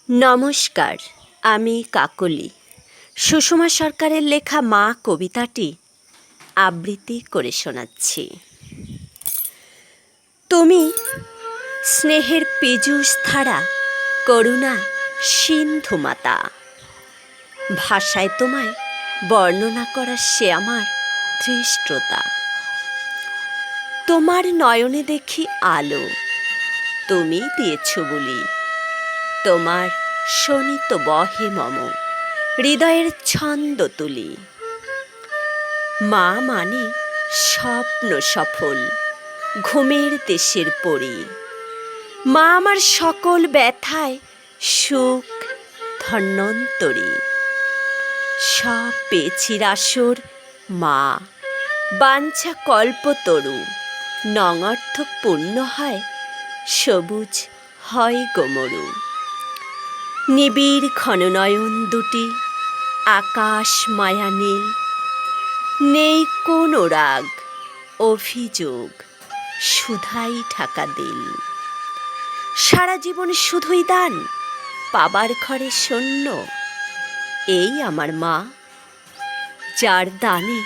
নমস্কার, আমি কাকলি। সুষমা সরকারের লেখা মা কবিতাটি আবৃত্তি করে শোনাচ্ছি। তুমি স্নেহের পীযূষ ধারা, করুণা সিন্ধু মাতা। ভাষায় তোমায় বর্ণনা করা সে আমার ধৃষ্টতা। তোমার নয়নে দেখি আলো, তুমি দিয়েছ বলি। তোমার শোনিত বহে মম হৃদয়ের ছন্দ তুলি। মা মানে স্বপ্ন সফল, ঘুমের দেশের পরী। মা আমার সকল ব্যথায় সুখ ধন্বন্তরী। সব পেয়েছি রাসর মা, বাঞ্ছা কল্পতরু। নঙর্থক পূর্ণ হয়, সবুজ হয় গোমরু। নিবিড় ঘননয়ন দুটি, আকাশ মায়া নীল। নেই কোনো রাগ অভিযোগ, শুধাই ঢাকা দিল। সারা জীবন শুধুই দান, পাবার ঘরে শূন্য। এই আমার মা, যার দানে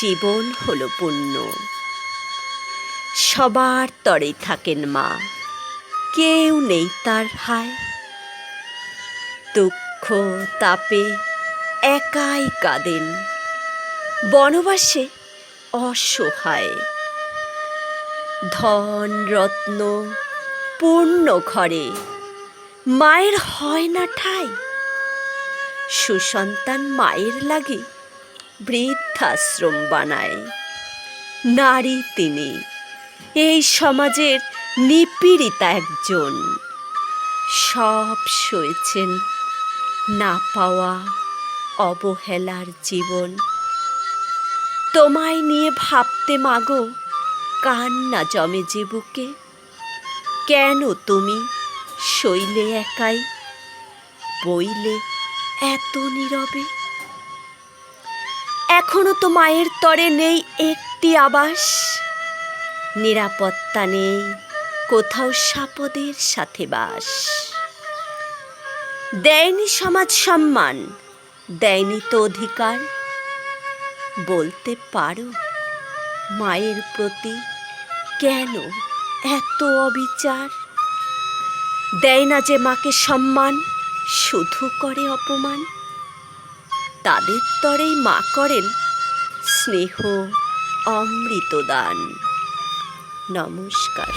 জীবন হলো পূর্ণ। সবার তরে থাকেন মা, কেউ নেই তার হায়। দুঃখ তাপে একাই কাঁদেন, বনবাসে অসহায়। ধন রত্ন পূর্ণ ঘরে, মায়ের হয় না ঠাঁই। সুসন্তান মায়ের লাগে বৃদ্ধাশ্রম বানায়। নারী তিনি, এই সমাজের নিপীড়িতা একজন। সব সয়েছেন না পাওয়া অবহেলার জীবন। তোমায় নিয়ে ভাবতে মাগো কান্না জমে যে বুকে। কেন তুমি শৈলে একাই, বইলে এত নীরবে? এখনো তো মায়ের তরে নেই একটি আবাস। নিরাপত্তা নেই কোথাও সাপদের সাথে বাস। দেয়নি সমাজ সম্মান, দেয়নি তো অধিকার। বলতে পারো মায়ের প্রতি কেন এত অবিচার? দেয় না যে মাকে সম্মান, শুধু করে অপমান। তাদের তরেই মা করেন স্নেহ অমৃত দান। নমস্কার।